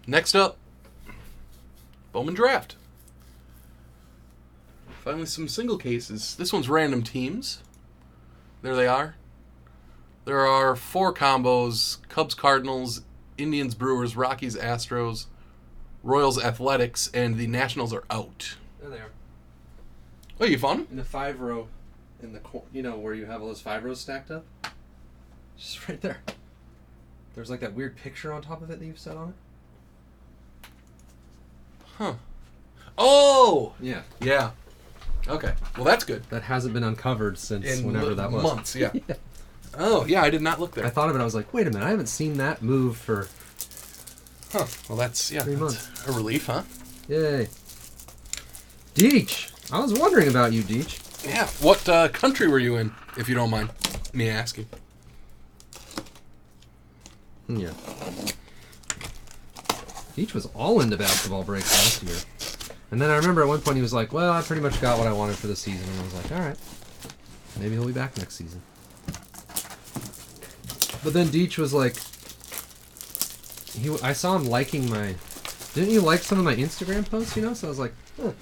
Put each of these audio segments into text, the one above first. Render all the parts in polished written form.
Next up, Bowman Draft. Finally, some single cases. This one's random teams. There they are. There are 4 combos: Cubs, Cardinals, Indians, Brewers, Rockies, Astros, Royals, Athletics, and the Nationals are out. There they are. Oh, you found them? In the 5-row, in the where you have all those 5 rows stacked up. Just right there. There's like that weird picture on top of it that you've set on it. Huh. Oh! Yeah. Yeah. Okay. Well, that's good. That hasn't been uncovered since whenever that was. Months, yeah. Yeah. Oh, yeah, I did not look there. I thought of it, I was like, wait a minute, I haven't seen that move for... Huh. Well, that's 3 months. A relief, huh? Yay. Deech! I was wondering about you, Deech. Yeah. What country were you in, if you don't mind me asking? Yeah. Deech was all into basketball breaks last year. And then I remember at one point he was like, well, I pretty much got what I wanted for the season. And I was like, all right. Maybe he'll be back next season. But then Deech was like... I saw him liking my... Didn't you like some of my Instagram posts, you know? So I was like, oh,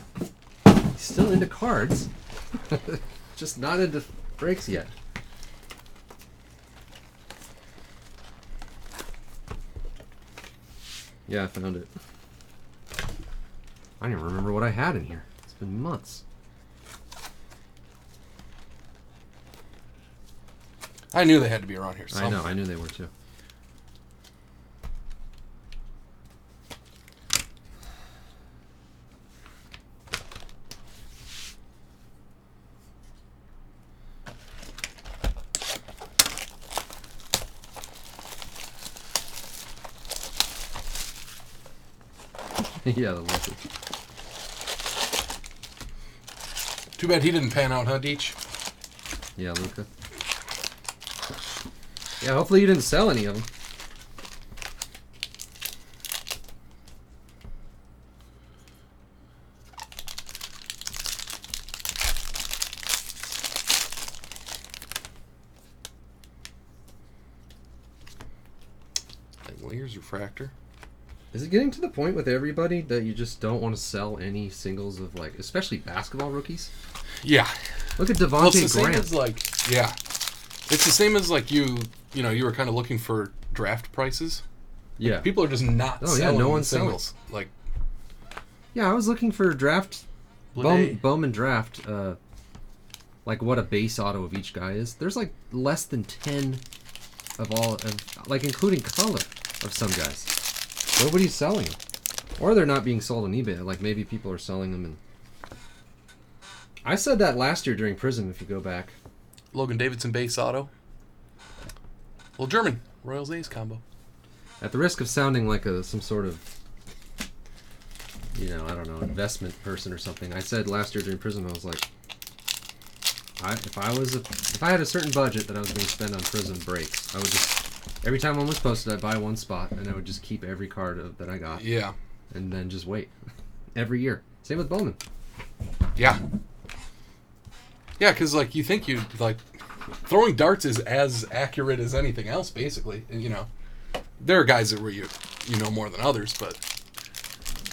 he's still into cards. Just not into breaks yet. Yeah, I found it. I don't even remember what I had in here. It's been months. I knew they had to be around here somewhere. I know, I knew they were too. Yeah, the lucky. Too bad he didn't pan out, huh, Deech? Yeah, Luca. Yeah, hopefully you didn't sell any of them. Well, here's refractor. Is it getting to the point with everybody that you just don't want to sell any singles of, like, especially basketball rookies? Yeah. Look at Devontae Well, it's the Graham. same as, like, yeah. It's the same as, like, you were kind of looking for draft prices. Yeah. Like, people are just not selling no one's singles. Like, yeah, I was looking for draft... Bowman draft, like, what a base auto of each guy is. There's, like, less than 10 of all... like, including color of some guys. Nobody's selling them. Or they're not being sold on eBay. Like, maybe people are selling them and... I said that last year during Prism, if you go back. Logan Davidson base auto. Little German. Royals A's combo. At the risk of sounding like some sort of, I don't know, investment person or something, I said last year during Prism, I was like, if I had a certain budget that I was going to spend on Prism breaks, I would just... Every time one was posted, I'd buy one spot, and I would just keep every card that I got. Yeah. And then just wait. Every year. Same with Bowman. Yeah. Yeah, because, like, you think throwing darts is as accurate as anything else, basically. And, there are guys that were you know more than others, but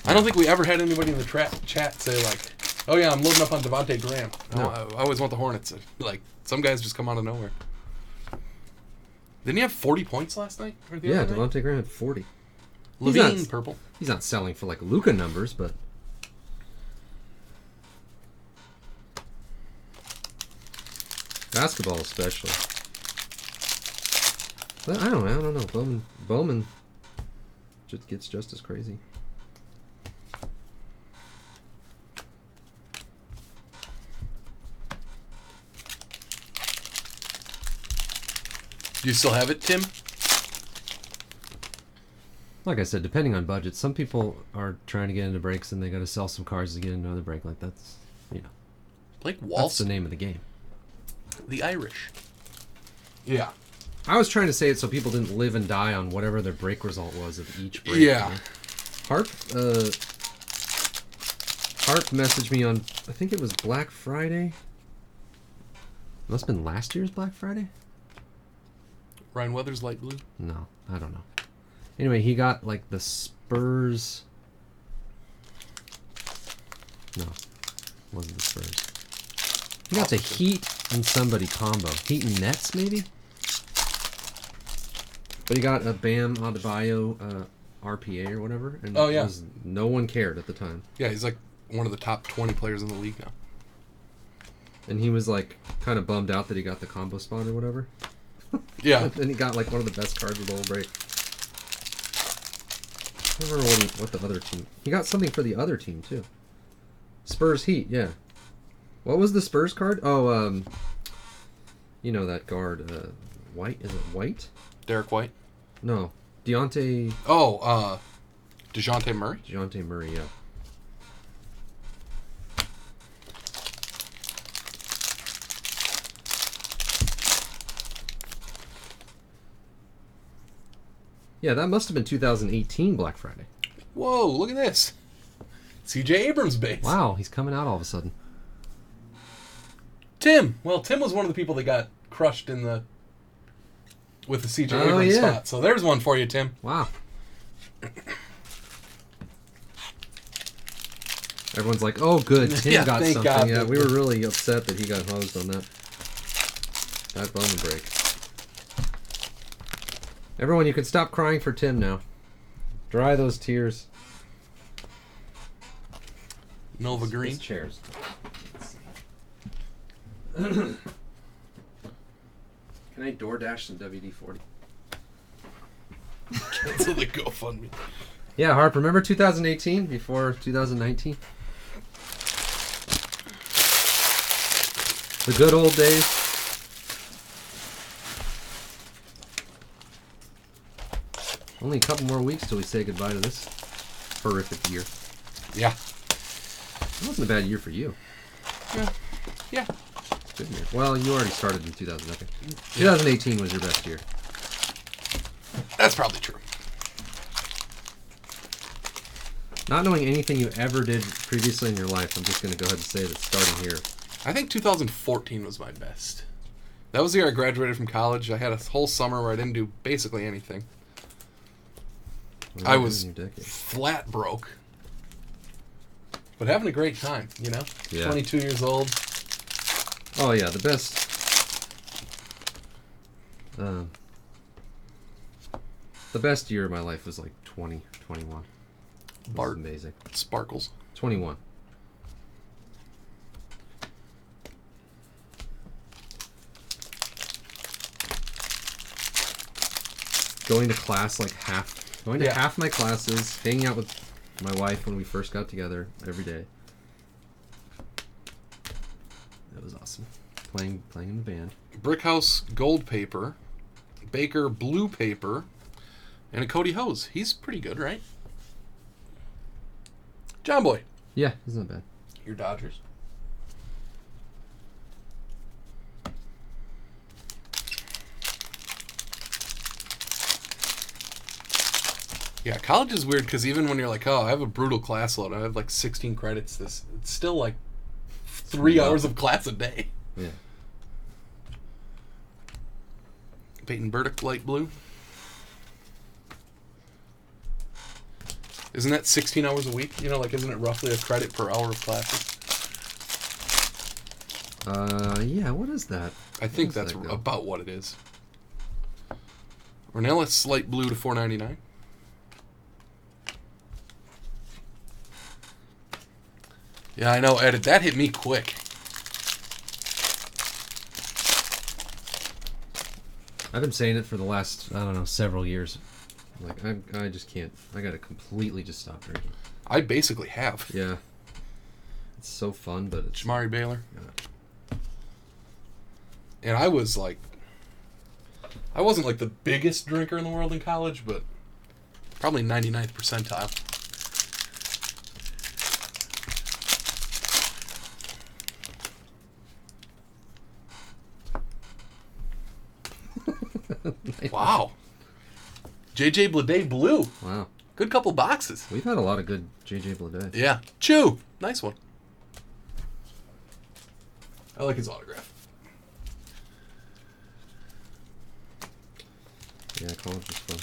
I don't think we ever had anybody in the chat say, like, oh, yeah, I'm loading up on Devontae Graham. No. I always want the Hornets. Like, some guys just come out of nowhere. Didn't he have 40 points last night? Yeah, Devontae Graham had 40. Levine, purple. He's not selling for, like, Luka numbers, but... Basketball especially. But I don't know. Bowman just gets just as crazy. Do you still have it, Tim? Like I said, depending on budget, some people are trying to get into breaks and they got to sell some cards to get into another break. Like that's, Blake that's Walton. the name of the game. The Irish. Yeah. I was trying to say it so people didn't live and die on whatever their break result was of each break. Yeah. Harp messaged me on, I think it was Black Friday. Must have been last year's Black Friday? Ryan Weathers, light blue. No, I don't know. Anyway, he got like the Spurs. No, wasn't the Spurs. He got the Heat and somebody combo. Heat and Nets, maybe? But he got a Bam Adebayo RPA or whatever. And oh, yeah. No one cared at the time. Yeah, he's like one of the top 20 players in the league now. And he was like kind of bummed out that he got the combo spot or whatever. Yeah. And he got like one of the best cards of the whole break. I don't remember what the other team... He got something for the other team, too. Spurs Heat, yeah. What was the Spurs card? Oh, you know that guard, White? Is it White? Derek White? No. DeJounte Murray? DeJounte Murray, yeah. Yeah, that must have been 2018 Black Friday. Whoa, look at this. C.J. Abrams base. Wow, he's coming out all of a sudden. Tim. Well, Tim was one of the people that got crushed with the C.J. Abrams spot. So there's one for you, Tim. Wow. Everyone's like, oh, good, Tim got something. God, yeah, we were really upset that he got hosed on that Bowman break. Everyone, you can stop crying for Tim now. Dry those tears. Nova Green. Chairs. Can I DoorDash some WD-40? Cancel the GoFundMe. Yeah, Harp, remember 2018 before 2019? The good old days. Only a couple more weeks till we say goodbye to this horrific year. Yeah. It wasn't a bad year for you. Yeah. Good year. Well, you already started in 2000. Okay. 2018 was your best year. That's probably true. Not knowing anything you ever did previously in your life, I'm just going to go ahead and say that starting here. I think 2014 was my best. That was the year I graduated from college. I had a whole summer where I didn't do basically anything. I was flat broke. But having a great time, you know? Yeah. 22 years old. Oh, yeah, the best. The best year of my life was like 20, 21. It was amazing. Sparkles. 21. Going to class like going to half my classes, hanging out with my wife when we first got together every day. That was awesome. Playing in the band. Brickhouse gold paper, Baker blue paper, and a Cody Hose. He's pretty good, right? John Boy. Yeah, he's not bad. Your Dodgers. Yeah, college is weird because even when you're like, oh, I have a brutal class load, I have like 16 credits, it's still like 3 hours of class a day. Yeah. Peyton Burdick, light blue. Isn't that 16 hours a week? You know, like, isn't it roughly a credit per hour of classes? Yeah, what is that? I think that's about what it is. Ornelas, light blue to $4.99. Yeah, I know, Ed. That hit me quick. I've been saying it for the last, I don't know, several years. Like, I just can't. I gotta completely just stop drinking. I basically have. Yeah. It's so fun, but it's... Jamari Baylor. Yeah. And I was like... I wasn't like the biggest drinker in the world in college, but probably 99th percentile. Wow. JJ Bleday blue. Wow. Good couple boxes. We've had a lot of good JJ Bleday. Yeah. Chew. Nice one. I like his autograph. Yeah, college was fun.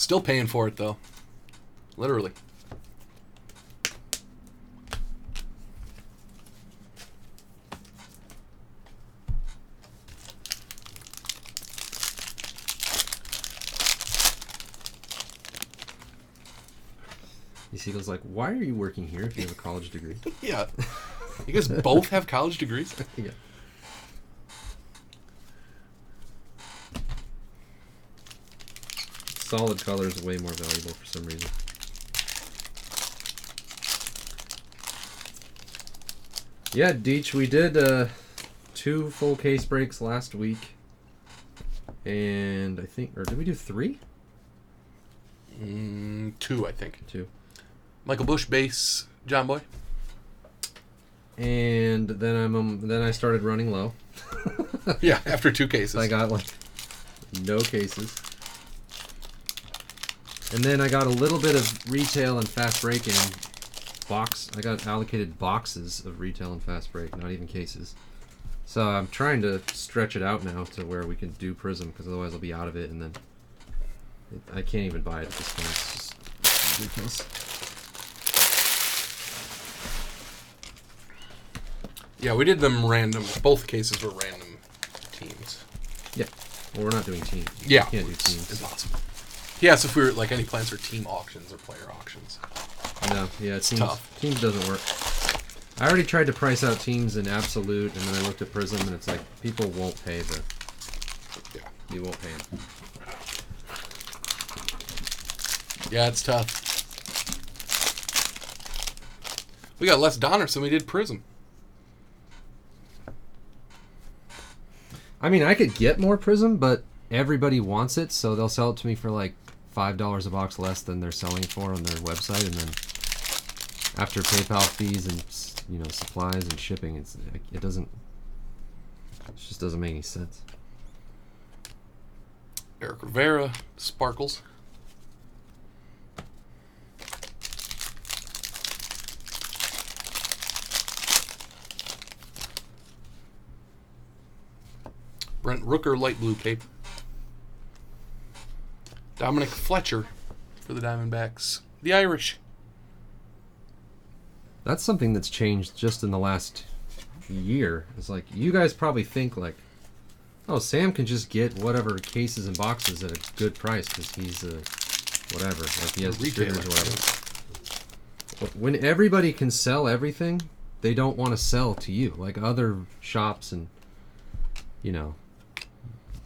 Still paying for it, though. Literally. He goes like, why are you working here if you have a college degree? Yeah. You guys both have college degrees? Yeah. Solid color is way more valuable for some reason. Yeah, Deech, we did 2 full case breaks last week. And I think, or did we do 3? 2, I think. 2. Michael Bush base, John Boy. And then I started running low. Yeah, after 2 cases. I got like no cases. And then I got a little bit of retail and fast break in box. I got allocated boxes of retail and fast break, not even cases. So I'm trying to stretch it out now to where we can do Prism, because otherwise I'll be out of it, and then I can't even buy it at this point. It's just ridiculous. Yeah, we did them random. Both cases were random teams. Yeah. Well, we're not doing teams. Yeah. We can't do teams. Impossible. He asked if we were, like, any plans for team auctions or player auctions. No, yeah, teams, tough. Teams doesn't work. I already tried to price out teams in Absolute, and then I looked at Prism, and it's like, people won't pay the... Yeah. You won't pay them. Yeah, it's tough. We got less Donners than we did Prism. I mean, I could get more Prism, but everybody wants it, so they'll sell it to me for like $5 a box less than they're selling for on their website, and then after PayPal fees and supplies and shipping, it just doesn't make any sense. Eric Rivera, Sparkles. Brent Rooker, light blue paper. Dominic Fletcher for the Diamondbacks. The Irish. That's something that's changed just in the last year. It's like, you guys probably think like, oh, Sam can just get whatever cases and boxes at a good price because he's whatever. Like he has distributors or whatever. When everybody can sell everything, they don't want to sell to you. Like other shops and,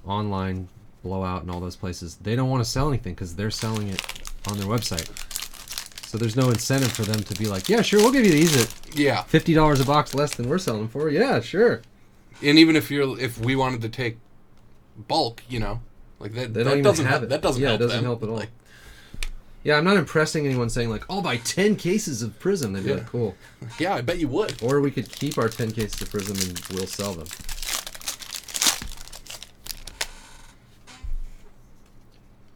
online blowout and all those places, they don't want to sell anything because they're selling it on their website. So there's no incentive for them to be like, yeah, sure, we'll give you these at $50 a box less than we're selling them for. Yeah, sure. And even if we wanted to take bulk, like that doesn't help. That doesn't help. It doesn't help at all. Yeah, I'm not impressing anyone saying like, I'll buy 10 cases of Prism. They'd be like, cool. Yeah, I bet you would. Or we could keep our 10 cases of Prism and we'll sell them.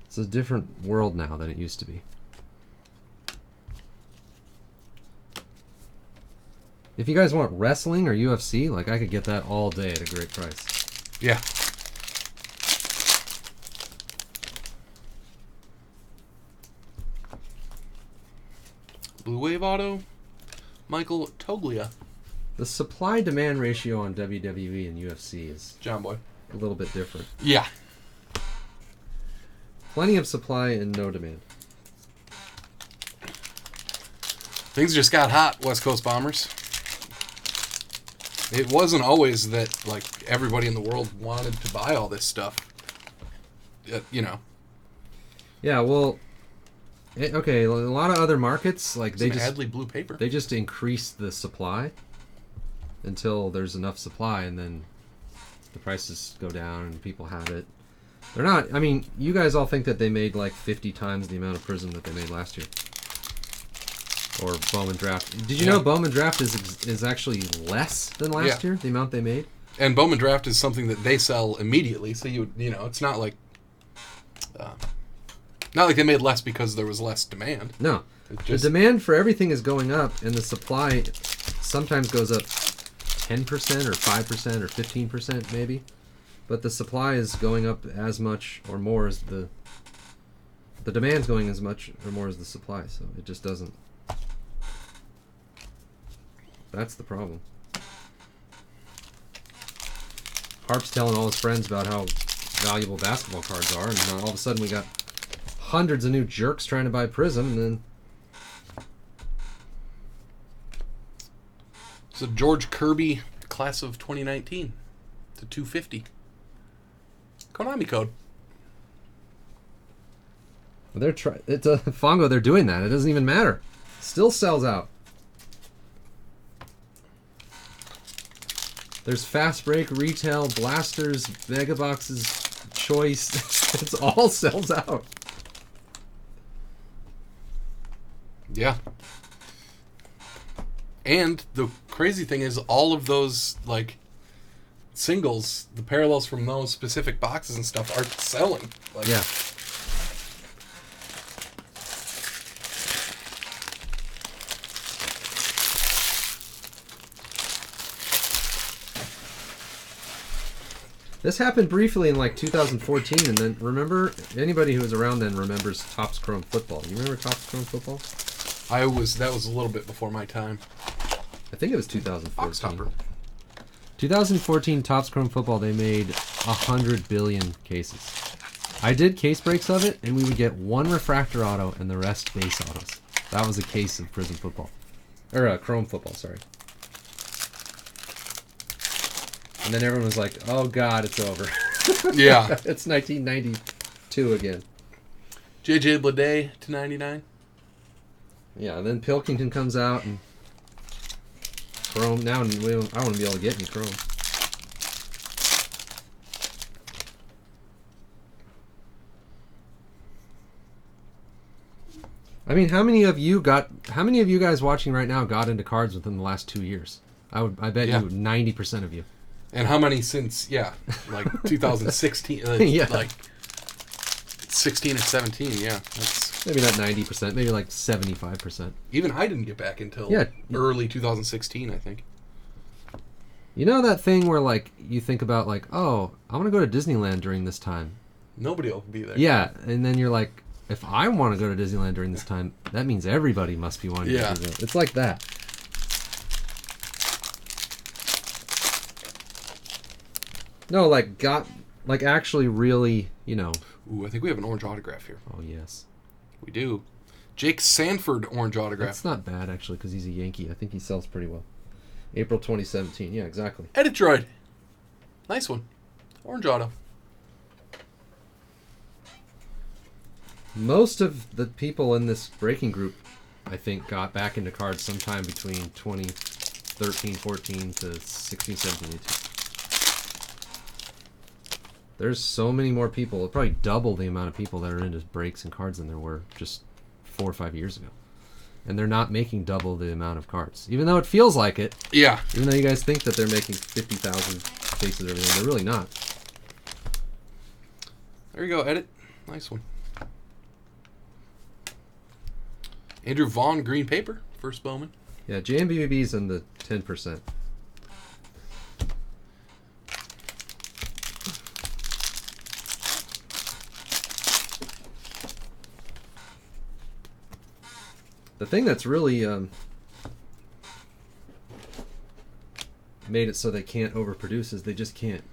It's a different world now than it used to be. If you guys want wrestling or UFC, like I could get that all day at a great price. Yeah. Blue Wave Auto, Michael Toglia. The supply-demand ratio on WWE and UFC is John Boy. A little bit different. Yeah. Plenty of supply and no demand. Things just got hot, West Coast Bombers. It wasn't always that, like, everybody in the world wanted to buy all this stuff. Yeah, well, okay, a lot of other markets, like, they just... Hadley blue paper. They just increase the supply until there's enough supply, and then the prices go down and people have it. They're not... I mean, you guys all think that they made, like, 50 times the amount of Prism that they made last year. Or Bowman Draft. Did you know Bowman Draft is actually less than last year, the amount they made? And Bowman Draft is something that they sell immediately, so it's not like they made less because there was less demand. No. The demand for everything is going up, and the supply sometimes goes up 10% or 5% or 15% maybe. But the supply is going up as much or more as the The demand's going as much or more as the supply, so it just doesn't. That's the problem. Harp's telling all his friends about how valuable basketball cards are, and all of a sudden we got hundreds of new jerks trying to buy Prism, and then... It's a George Kirby class of 2019 to 250. Konami code. It's a Fongo. They're doing that. It doesn't even matter. Still sells out. There's Fast Break, Retail, Blasters, Mega Boxes, Choice. It's all sells out. Yeah. And the crazy thing is, all of those like singles, the parallels from those specific boxes and stuff are selling. Like, yeah. This happened briefly in like 2014, and then remember, anybody who was around then remembers Topps Chrome Football. You remember Topps Chrome Football? that was a little bit before my time. I think it was 2014. Foxhopper. 2014 Topps Chrome Football, they made 100 billion cases. I did case breaks of it, and we would get one refractor auto and the rest base autos. That was a case of Prism Football. Or Chrome Football, sorry. And then everyone was like, oh god, it's over. Yeah. It's 1992 again. JJ Bleday to 99. Yeah, and then Pilkington comes out, and Chrome. Now I want to be able to get any Chrome. I mean, how many of you guys watching right now got into cards within the last 2 years? I bet you 90% of you. And how many since, like 2016, Yeah. like 16 or 17, yeah. That's, Maybe not 90%, maybe like 75%. even I didn't get back until early 2016, I think. You know that thing where like you think about like, oh, I want to go to Disneyland during this time. Nobody will be there. Yeah, and then you're like, if I want to go to Disneyland during this time, that means everybody must be wanting to do that. It's like that. No, like actually really, Ooh, I think we have an orange autograph here. Oh, yes. We do. Jake Sanford orange autograph. That's not bad, actually, because he's a Yankee. I think he sells pretty well. April 2017. Yeah, exactly. Edit Droid. Nice one. Orange auto. Most of the people in this breaking group, I think, got back into cards sometime between 2013, 14 to 16, 17, 18. There's so many more people, probably double the amount of people that are into breaks and cards than there were just 4 or 5 years ago. And they're not making double the amount of cards. Even though it feels like it. Yeah. Even though you guys think that they're making 50,000 cases or everything, they're really not. There you go, Edit. Nice one. Andrew Vaughn, green paper. First Bowman. Yeah, JMBB's in the 10%. The thing that's really made it so they can't overproduce is they just can't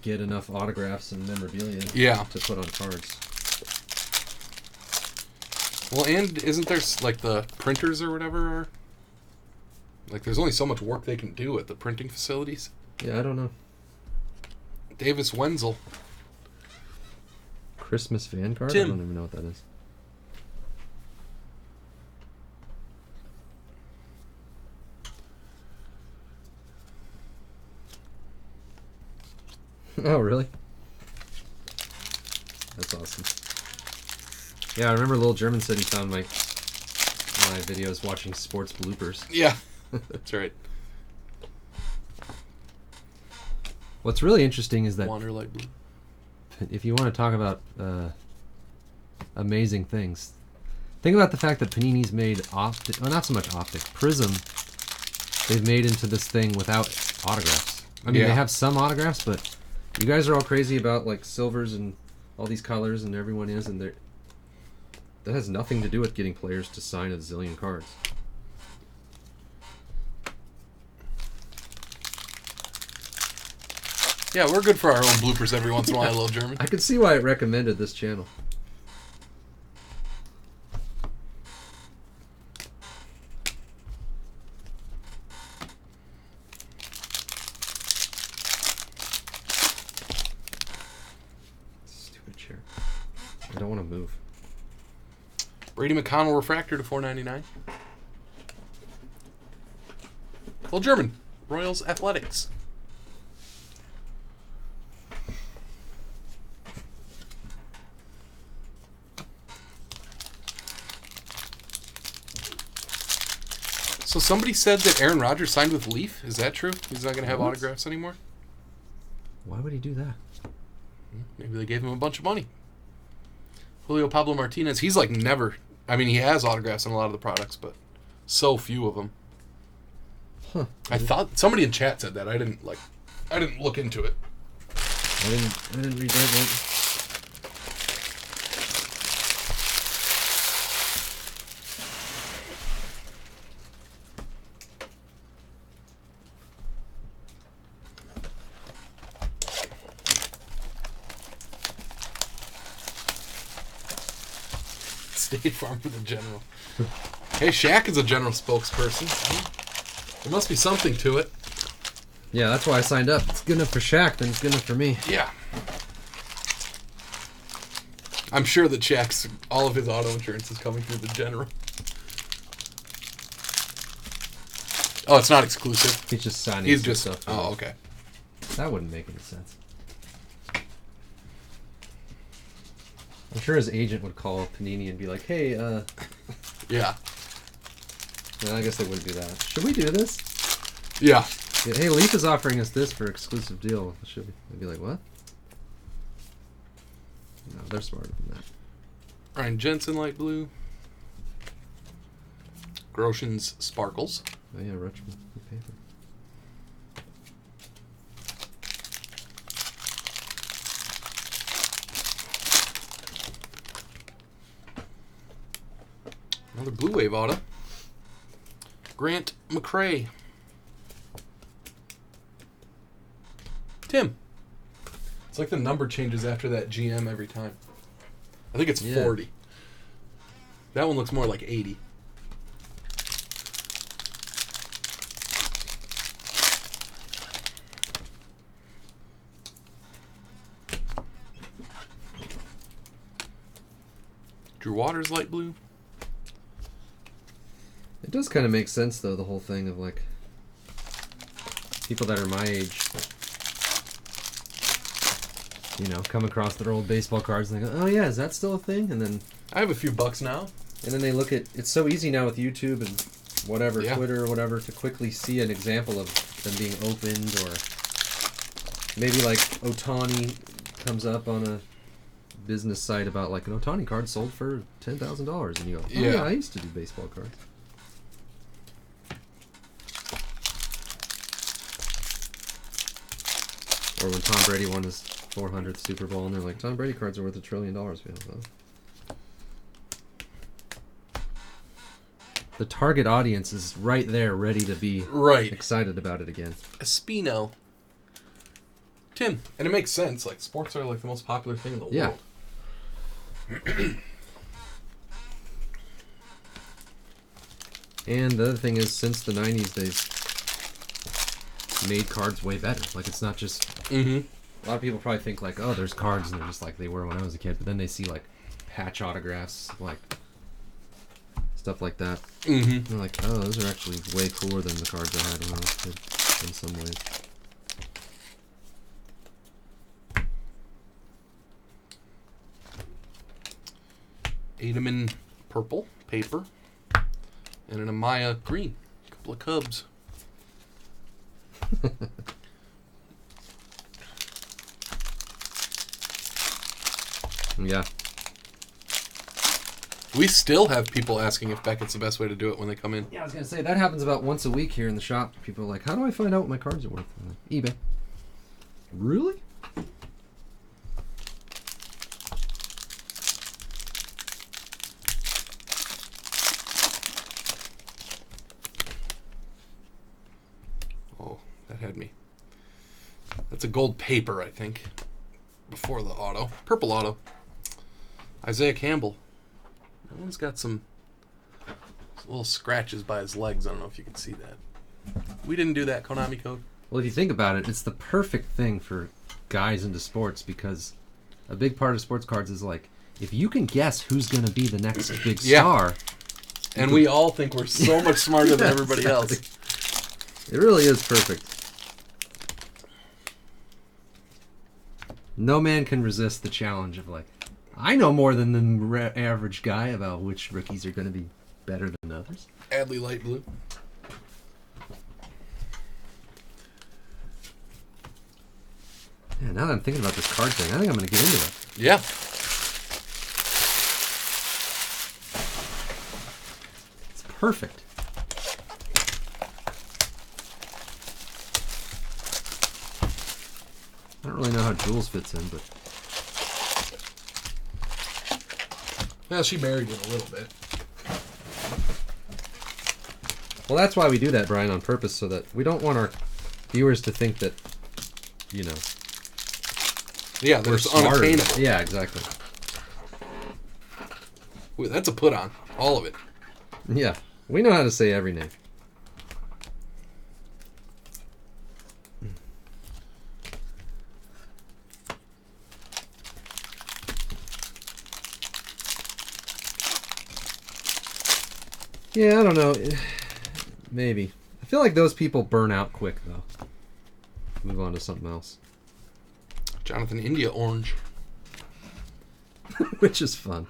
get enough autographs and memorabilia to put on cards. Well, and isn't there, like, the printers or whatever are... Like, there's only so much work they can do at the printing facilities. Yeah, I don't know. Davis Wenzel. Christmas Vanguard? Tim. I don't even know what that is. Oh, really? That's awesome. Yeah, I remember Little German said he found my videos watching sports bloopers. Yeah, that's right. What's really interesting is that Wanderlight Blue. if you want to talk about amazing things, think about the fact that Panini's made optic, well, not so much optic, Prism, they've made into this thing without autographs. I mean, they have some autographs, but you guys are all crazy about like silvers and all these colors, and everyone is, and That has nothing to do with getting players to sign a zillion cards. Yeah, we're good for our own bloopers every once in a while, little German. I can see why it recommended this channel. Stupid chair. I don't want to move. Brady McConnell refractor to $4.99. Little German. Royals Athletics. So somebody said that Aaron Rodgers signed with Leaf. Is that true? He's not going to have autographs anymore? Why would he do that? Maybe they gave him a bunch of money. Julio Pablo Martinez, he's like never... I mean, he has autographs on a lot of the products, but so few of them. Huh. I thought... Somebody in chat said that. I didn't look into it. I didn't read that one. State Farm for the general. Hey, Shaq is a general spokesperson. There must be something to it. Yeah, that's why I signed up. It's good enough for Shaq, then it's good enough for me. Yeah. I'm sure that Shaq's, all of his auto insurance is coming through the general. Oh, it's not exclusive. He's just signing He's just stuff. Oh, okay. That wouldn't make any sense. I'm sure his agent would call Panini and be like, hey, Yeah. well, I guess they wouldn't do that. Should we do this? Yeah. Yeah, hey, Leaf is offering us this for exclusive deal. Should we? They'd be like, what? No, they're smarter than that. Ryan Jensen, light blue. Groshans, sparkles. Oh yeah, Rutschman, the paper. Another Blue Wave auto. Grant McCray. Tim. It's like the number changes after that GM every time. I think it's 40. That one looks more like 80. Drew Waters, light blue. It does kind of make sense, though, the whole thing of, like, people that are my age, you know, come across their old baseball cards and they go, oh, yeah, is that still a thing? And then... I have a few bucks now. And then they look at... It's so easy now with YouTube and whatever, Yeah. Twitter or whatever, to quickly see an example of them being opened, or maybe, like, Ohtani comes up on a business site about, like, an Ohtani card sold for $10,000, and you go, oh, yeah, I used to do baseball cards. Or when Tom Brady won his 400th Super Bowl, and they're like, Tom Brady cards are worth $1 trillion. The target audience is right there, ready to be excited about it again. Espino. Tim. And it makes sense. Like, sports are like the most popular thing in the world. And the other thing is, since the 90s, they've made cards way better. Like, it's not just... Mm-hmm. A lot of people probably think, like, oh, there's cards, and they're just like they were when I was a kid. But then they see, like, patch autographs, like, stuff like that. Mm-hmm. And they're like, oh, those are actually way cooler than the cards I had when I was a kid, in some ways. Ademan purple, paper. And an Amaya green. A couple of Cubs. Yeah. We still have people asking if Beckett's the best way to do it when they come in. Yeah, I was going to say, that happens about once a week here in the shop. People are like, how do I find out what my cards are worth? I'm like, eBay. Really? had me. That's a gold paper, I think. Before the auto. Purple auto. Isaiah Campbell. That one's got some little scratches by his legs. I don't know if you can see that. We didn't do that Konami code. Well, if you think about it, it's the perfect thing for guys into sports, because a big part of sports cards is like, if you can guess who's going to be the next big star. And we all think we're so much smarter than everybody else. It really is perfect. No man can resist the challenge of like, I know more than the average guy about which rookies are going to be better than others. Adley light blue. Yeah, now that I'm thinking about this card thing, I think I'm going to get into it. Yeah. It's perfect. I don't really know how Jules fits in, but... Well, she married it a little bit. Well, that's why we do that, Brian, on purpose, so that we don't want our viewers to think that, you know... Yeah, there's unattainable. Yeah, exactly. Ooh, that's a put on. All of it. Yeah, we know how to say every name. Yeah, I don't know. Maybe. I feel like those people burn out quick, though. Move on to something else. Jonathan India orange. Which is fun.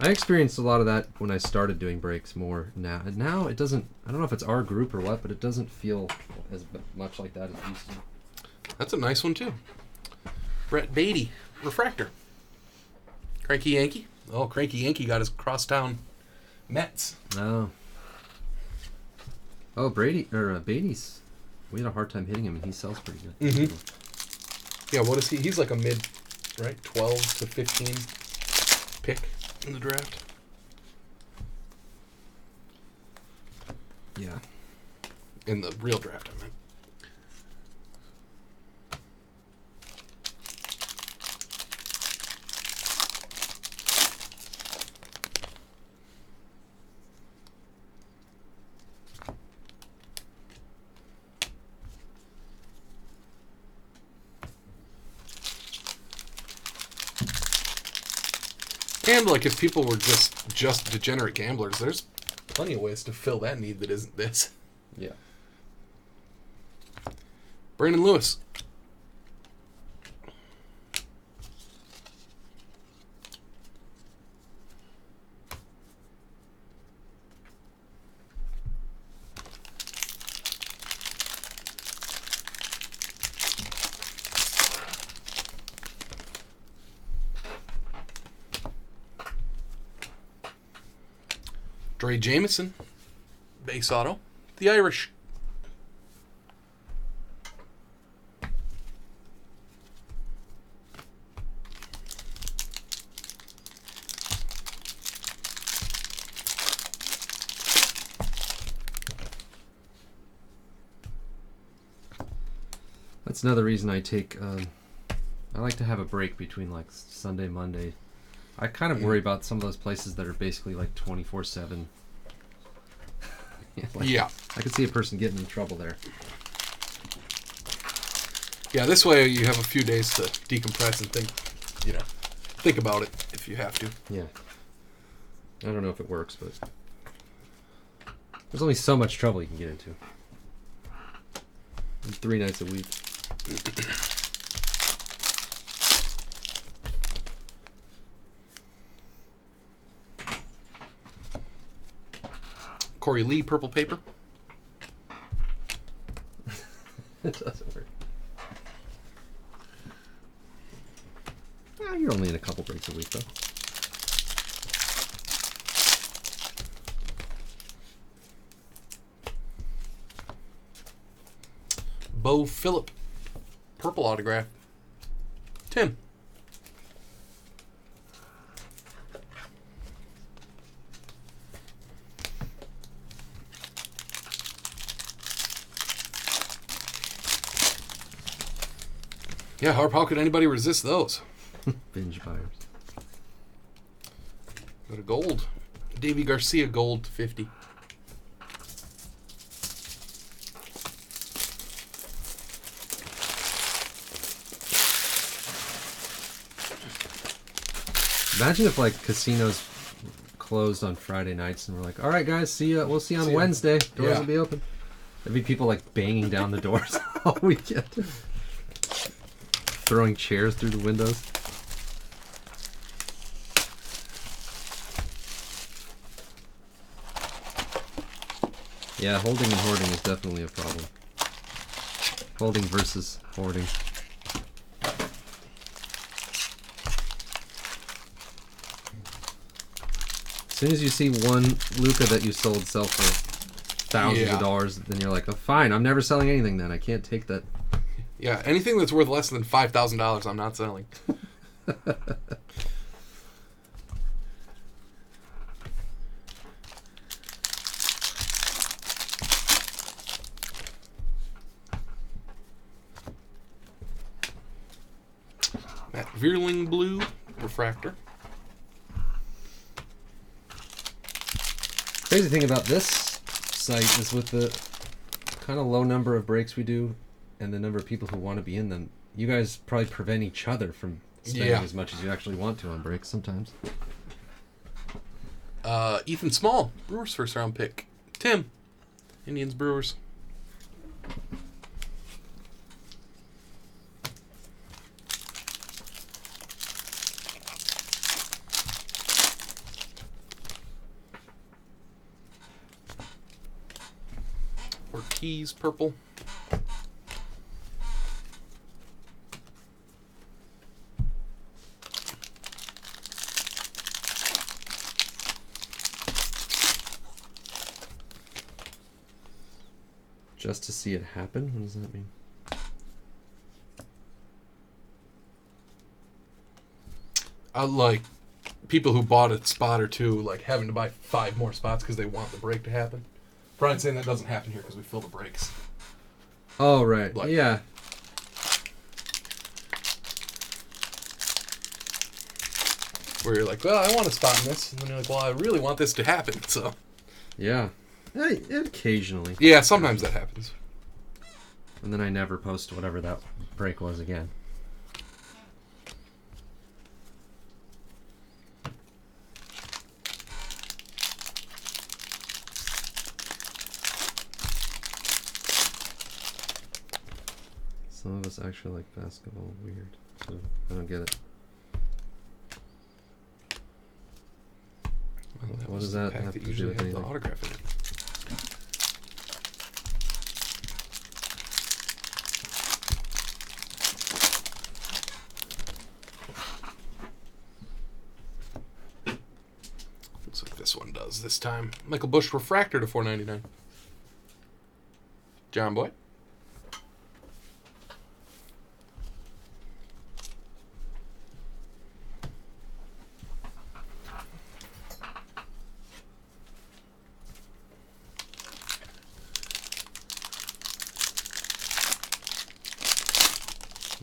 I experienced a lot of that when I started doing breaks more now. And now it doesn't, I don't know if it's our group or what, but it doesn't feel as much like that as it used to. That's a nice one, too. Brett Beatty, refractor. Cranky Yankee. Oh, Cranky Yankee got his crosstown Mets. Oh. Oh, Beatty's. We had a hard time hitting him, and he sells pretty good. Mm-hmm. Yeah, what is he? He's like a mid, right? 12 to 15 pick in the draft. Yeah. In the real draft, I meant. And like, if people were just degenerate gamblers, there's plenty of ways to fill that need that isn't this. Yeah. Brandon Lewis. Dre Jameson, base auto. The Irish. That's another reason I take, I like to have a break between like Sunday, Monday. I kind of worry about some of those places that are basically like 24/7. Yeah. I could see a person getting in trouble there. Yeah, this way you have a few days to decompress and think about it if you have to. Yeah. I don't know if it works, but there's only so much trouble you can get into. 3 nights a week. Corey Lee, purple paper. It doesn't work. Well, you're only in a couple breaks a week, though. Bo Phillip, purple autograph. Tim. Yeah, how could anybody resist those? Binge buyers. Got a gold. Davy Garcia gold 50. Imagine if like casinos closed on Friday nights and we're like, all right guys, see ya. We'll see you on Wednesday. Doors will be open. There'd be people like banging down the doors all weekend. Throwing chairs through the windows. Yeah, holding and hoarding is definitely a problem. Holding versus hoarding. As soon as you see one Luca that you sold sell for thousands of dollars, then you're like, oh, fine, I'm never selling anything then. I can't take that. Yeah, anything that's worth less than $5,000, I'm not selling. That Veerling Blue refractor. Crazy thing about this site is with the kind of low number of breaks we do and the number of people who want to be in them, you guys probably prevent each other from spending as much as you actually want to on breaks sometimes. Ethan Small, Brewers first round pick. Tim, Indians Brewers. Ortiz purple. Just to see it happen? What does that mean? Like people who bought a spot or two, like having to buy 5 more spots because they want the break to happen. Brian's saying that doesn't happen here because we fill the breaks. Oh, right. Like, yeah. Where you're like, well, I want a spot in this. And then you're like, well, I really want this to happen, so. Yeah. Occasionally. Yeah, sometimes that happens. And then I never post whatever that break was again. Some of us actually like basketball. Weird. So I don't get it. Well, What does that have to do with anything? The autograph in it. Looks like this one does this time. Michael Busch refractor to $4.99. John Boy.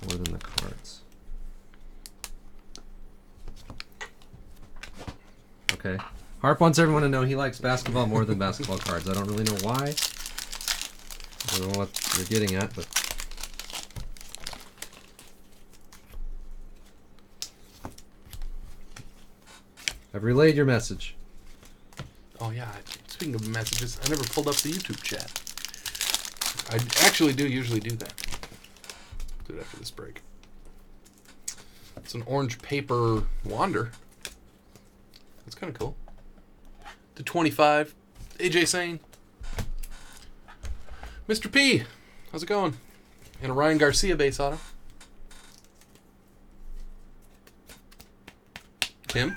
More than the cards. Okay. Harp wants everyone to know he likes basketball more than basketball cards. I don't really know why. I don't know what you're getting at, but... I've relayed your message. Oh, yeah. Speaking of messages, I never pulled up the YouTube chat. I actually do usually do that. Do it after this break. It's an orange paper Wander. That's kind of cool. To 25. AJ Sane. Mr. P. How's it going? And a Ryan Garcia base auto. Tim.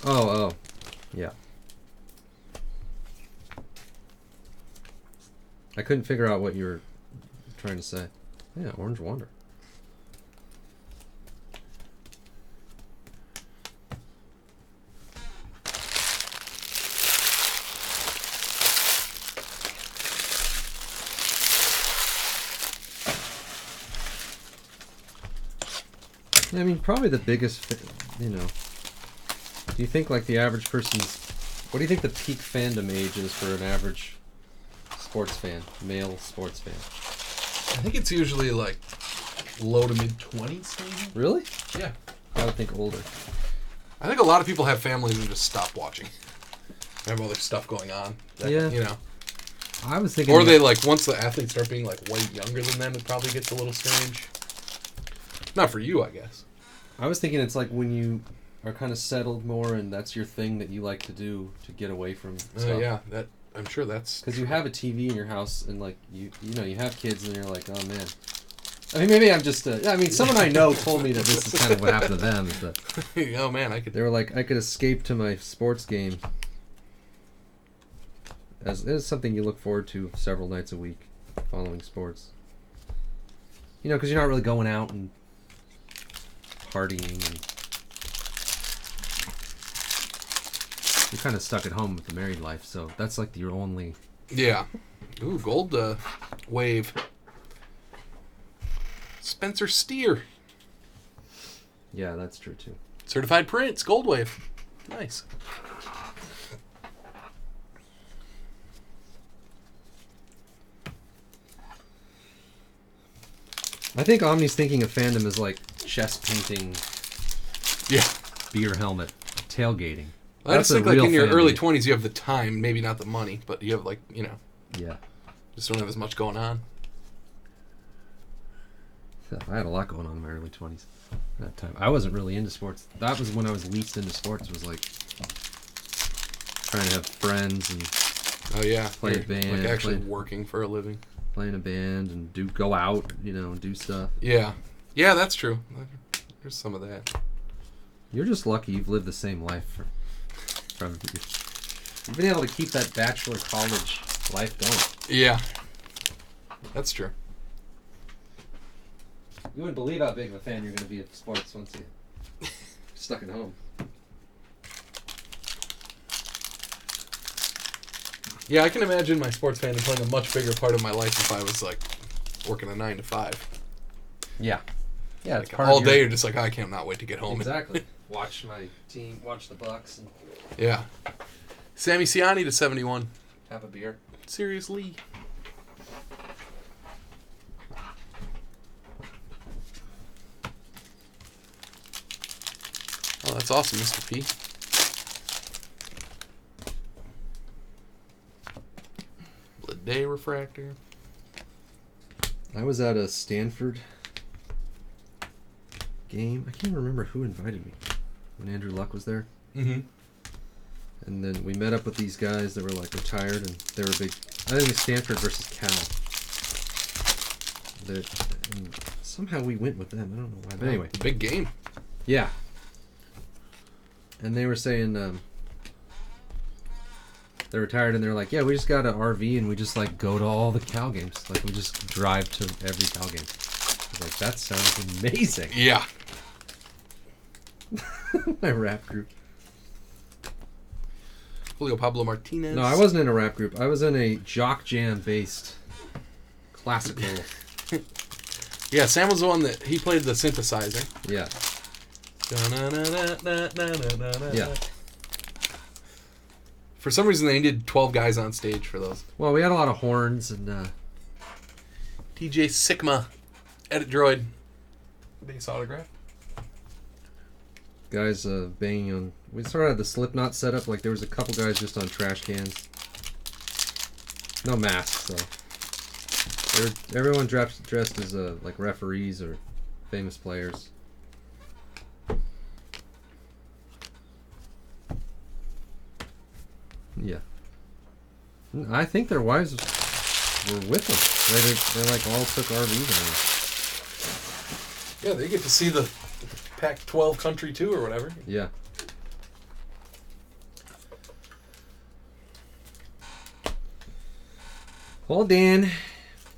Oh. Yeah. I couldn't figure out what you were trying to say. Yeah, Orange Wander. I mean, probably the biggest, you know. Do you think like the average person's? What do you think the peak fandom age is for an average sports fan, male sports fan? I think it's usually like low to mid 20s, maybe. Really? Yeah. I would think older. I think a lot of people have families and just stop watching. They have other stuff going on. That, Yeah. You know. I was thinking. Or they like once the athletes start being like way younger than them, it probably gets a little strange. Not for you, I guess. I was thinking it's like when you are kind of settled more, and that's your thing that you like to do to get away from stuff. Yeah, that I'm sure that's because you have a TV in your house, and like you know you have kids, and you're like, oh man. I mean, maybe I'm just. I mean, someone I know told me that this is kind of what happened to them. But oh man, I could. They were like, I could escape to my sports game. As it's something you look forward to several nights a week, following sports. You know, because you're not really going out and partying, and you're kind of stuck at home with the married life. So that's like your only. Yeah. Ooh, gold wave. Spencer Steer. Yeah, that's true too. Certified Prince, gold wave. Nice. I think Omni's thinking of fandom as like chest painting, yeah, beer helmet, tailgating. I just think like in your early 20s you have the time, maybe not the money, but you have like, you know. Yeah. Just don't have as much going on. I had a lot going on in my early 20s that time. I wasn't really into sports. That was when I was least into sports, was like trying to have friends and play a band. Like actually working for a living. Playing a band and go out, you know, and do stuff. Yeah. Yeah, that's true. There's some of that. You're just lucky you've lived the same life you've been able to keep that bachelor college life going. Yeah. That's true. You wouldn't believe how big of a fan you're going to be of sports once you're stuck at home. Yeah, I can imagine my sports fandom playing a much bigger part of my life if I was like working a 9 to 5. Yeah. Yeah, it's like, part all of day you're just like, I cannot wait to get home. Exactly. Watch my team, watch the Bucks, and yeah. Sammy Siani to 71. have a beer. Seriously. Oh, that's awesome, Mr. P. Blood Day refractor. I was at a Stanford game. I can't remember who invited me when Andrew Luck was there. Mm-hmm. And then we met up with these guys that were like retired, and they were big. I think it was Stanford versus Cal. And somehow we went with them. I don't know why. But anyway. Big game. Yeah. And they were saying they're retired, and they're like, yeah, we just got an RV, and we just like go to all the Cal games. Like we just drive to every Cal game. I was like, that sounds amazing. Yeah. My rap group. Julio Pablo Martinez. No, I wasn't in a rap group. I was in a jock jam based classical. Yeah, Sam was the one that he played the synthesizer. Yeah. Yeah. For some reason, they needed 12 guys on stage for those. Well, we had a lot of horns and. DJ Sigma, Edit Droid, bass autograph. Guys banging on. We sort of had the Slipknot setup. Like there was a couple guys just on trash cans. No masks, though. Everyone dressed as like referees or famous players. Yeah. I think their wives were with them. They like all took RVs Yeah, they get to see the Pac-12 country too, or whatever. Yeah. Well, Dan.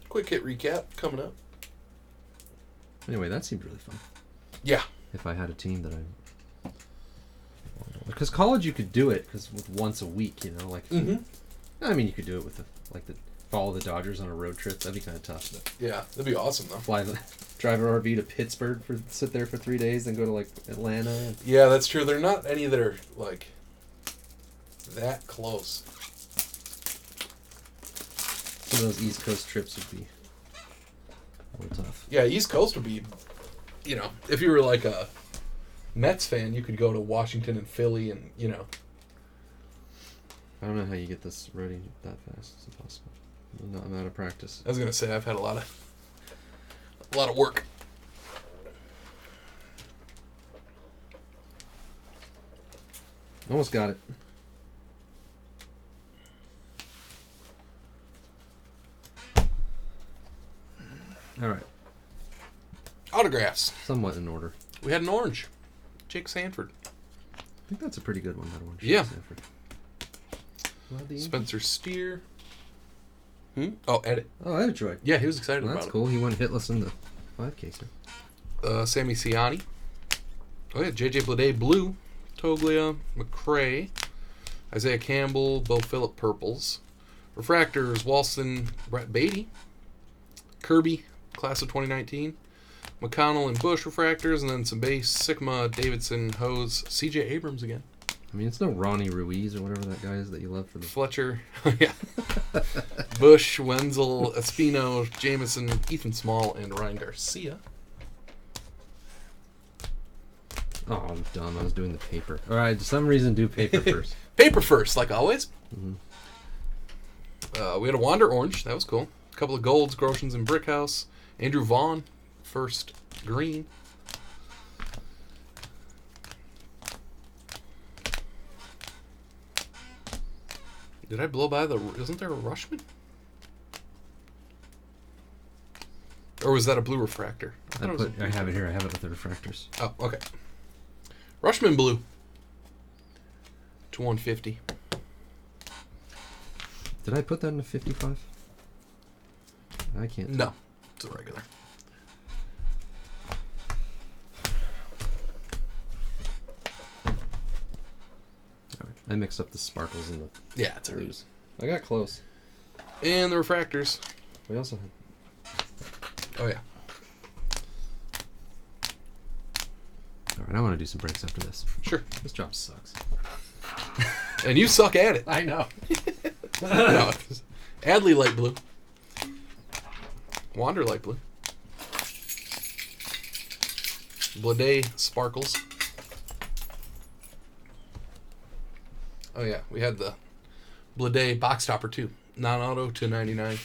Quick hit recap coming up. Anyway, that seemed really fun. Yeah. If I had a team that I... Because college you could do it with once a week, you know? Like, mm-hmm. I mean, you could do it with follow the Dodgers on a road trip. That'd be kind of tough. But Yeah, that'd be awesome though. Drive an RV to Pittsburgh sit there for 3 days, then go to like Atlanta. Yeah, that's true. There are not any that are like that close. Some of those East Coast trips would be a little tough. Yeah, East Coast would be, you know, if you were like a Mets fan, you could go to Washington and Philly and, you know. I don't know how you get this ready that fast. It's impossible. I'm out of practice. I was gonna say I've had a lot of work. Almost got it. All right. Autographs. Somewhat in order. We had an orange. Jake Sanford. I think that's a pretty good one, that orange. Yeah. Sanford. Spencer Steer. Oh, edit. Oh, I enjoyed. Yeah, he was excited about it. That's cool. He went hitless in the 5K. Sammy Ciani. Oh yeah, JJ Bleday blue. Toglia, McCray, Isaiah Campbell, Bo Phillip purples. Refractors, Walston, Brett Beatty. Kirby, class of 2019. McConnell and Bush refractors, and then some base, Sigma, Davidson, Hose, CJ Abrams again. I mean, it's no Ronnie Ruiz or whatever that guy is that you love for the... Fletcher, yeah. Bush, Wenzel, Espino, Jameson, Ethan Small, and Ryan Garcia. Oh, I'm dumb. I was doing the paper. All right, for some reason, do paper first. Paper first, like always. Mm-hmm. We had a Wander Orange. That was cool. A couple of golds, Groshans and Brickhouse. Andrew Vaughn, first green. Did I blow by isn't there a Rushman? Or was that a blue refractor? I have it here. I have it with the refractors. Oh, okay. Rushman blue. To 150. Did I put that in a 55? I can't. No. It's a regular. I mixed up the sparkles and the... Yeah, it's a ruse. I got close. And the refractors. We also had... Oh, yeah. All right, I want to do some breaks after this. Sure. This job sucks. And you suck at it. I know. No, Adley light blue. Wander light blue. Bleday sparkles. Oh yeah, we had the Bleday box topper too. Non-auto to 99.